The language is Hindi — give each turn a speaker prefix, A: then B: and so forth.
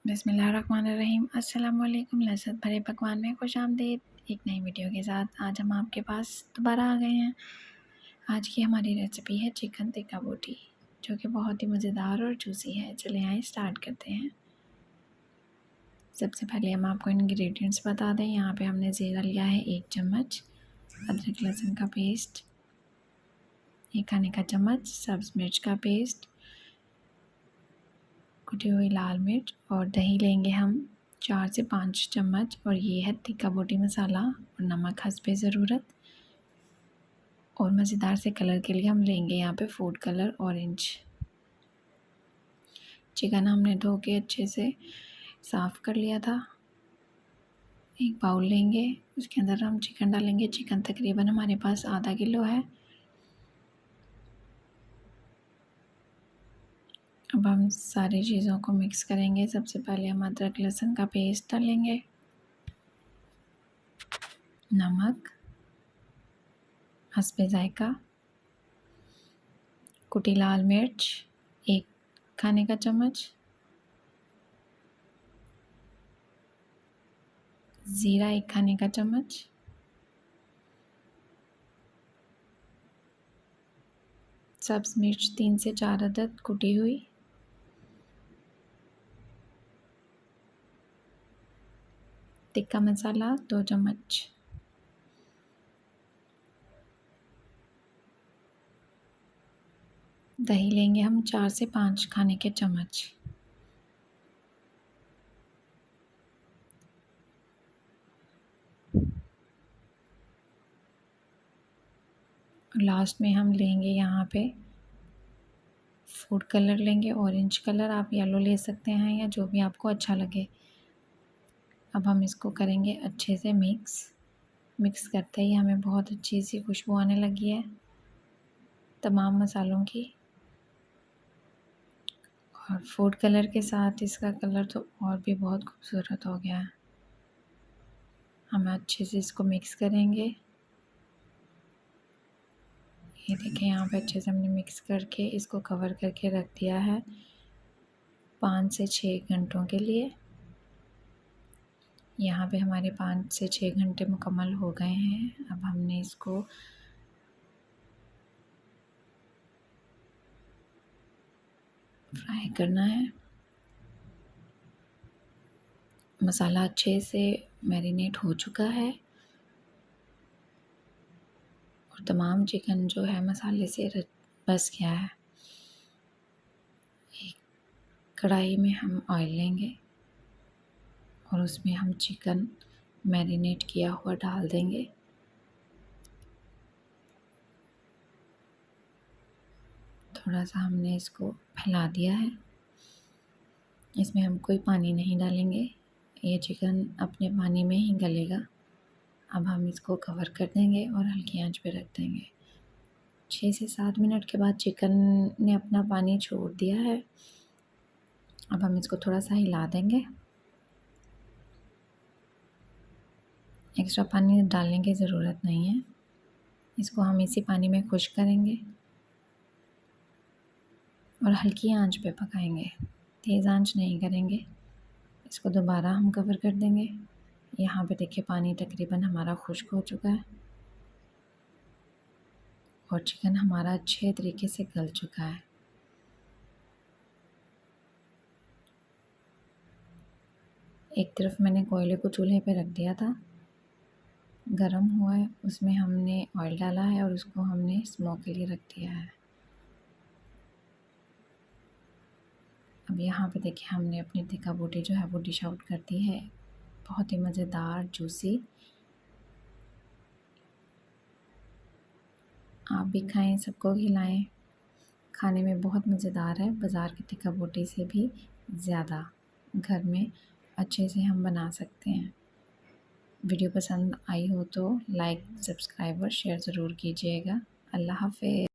A: बिस्मिल्लाहिर्रहमानिर्रहीम। अस्सलाम वालेकुम। लज़्ज़त भरे पकवान में खुशामदीद। एक नई वीडियो के साथ आज हम आपके पास दोबारा आ गए हैं। आज की हमारी रेसिपी है चिकन टिक्का बोटी, जो कि बहुत ही मज़ेदार और जूसी है। चलिए आइए स्टार्ट करते हैं। सबसे पहले हम आपको इंग्रेडिएंट्स बता दें। यहाँ पे हमने ज़ीरा लिया है 1 चम्मच, अदरक लहसुन का पेस्ट 1 खाने का चम्मच, सब्ज़ मिर्च का पेस्ट, कुटी हुई लाल मिर्च और दही लेंगे हम 4 से 5 चम्मच। और ये है टिक्का बोटी मसाला और नमक हस्बे ज़रूरत। और मज़ेदार से कलर के लिए हम लेंगे यहाँ पे फूड कलर ऑरेंज। चिकन हमने धो के अच्छे से साफ़ कर लिया था। एक बाउल लेंगे, उसके अंदर हम चिकन डालेंगे। चिकन तकरीबन हमारे पास आधा किलो है। अब हम सारी चीज़ों को मिक्स करेंगे। सबसे पहले हम अदरक लहसुन का पेस्ट डालेंगे, नमक हस्बे ज़ायका, कुटी लाल मिर्च 1 खाने का चम्मच, ज़ीरा 1 खाने का चम्मच, सब्ज़ मिर्च 3 से 4 अदद कुटी हुई, टिक्का मसाला 2 चम्मच, दही लेंगे हम 4 से 5 खाने के चम्मच, और लास्ट में हम लेंगे यहाँ पे फूड कलर लेंगे ऑरेंज कलर। आप येलो ले सकते हैं या जो भी आपको अच्छा लगे। अब हम इसको करेंगे अच्छे से मिक्स करते ही हमें बहुत अच्छी सी खुशबू आने लगी है तमाम मसालों की। और फूड कलर के साथ इसका कलर तो और भी बहुत खूबसूरत हो गया है। हम अच्छे से इसको मिक्स करेंगे। ये देखें, यहाँ पे अच्छे से हमने मिक्स करके इसको कवर करके रख दिया है 5 से 6 घंटों के लिए। यहाँ पे हमारे 5 से 6 घंटे मुकम्मल हो गए हैं। अब हमने इसको फ्राई करना है। मसाला अच्छे से मैरिनेट हो चुका है और तमाम चिकन जो है मसाले से बस गया है। एक कढ़ाई में हम ऑयल लेंगे और उसमें हम चिकन मैरिनेट किया हुआ डाल देंगे। थोड़ा सा हमने इसको फैला दिया है। इसमें हम कोई पानी नहीं डालेंगे, ये चिकन अपने पानी में ही गलेगा। अब हम इसको कवर कर देंगे और हल्की आंच पे रख देंगे। 6 से 7 मिनट के बाद चिकन ने अपना पानी छोड़ दिया है। अब हम इसको थोड़ा सा हिला देंगे। एक्स्ट्रा पानी डालने की ज़रूरत नहीं है। इसको हम इसी पानी में खुश्क करेंगे और हल्की आंच पे पकाएंगे, तेज़ आंच नहीं करेंगे। इसको दोबारा हम कवर कर देंगे। यहाँ पे देखिए पानी तकरीबन हमारा खुश्क हो चुका है और चिकन हमारा अच्छे तरीके से गल चुका है। एक तरफ मैंने कोयले को चूल्हे पे रख दिया था, गरम हुआ है, उसमें हमने ऑयल डाला है और उसको हमने स्मोक के लिए रख दिया है। अब यहाँ पे देखिए हमने अपनी टिक्का बोटी जो है वो डिश आउट कर दी है। बहुत ही मज़ेदार जूसी। आप भी खाएं, सबको खिलाएं। खाने में बहुत मज़ेदार है, बाज़ार की टिक्का बोटी से भी ज़्यादा घर में अच्छे से हम बना सकते हैं। वीडियो पसंद आई हो तो लाइक, सब्सक्राइब और शेयर ज़रूर कीजिएगा। अल्लाह हाफ़िज़।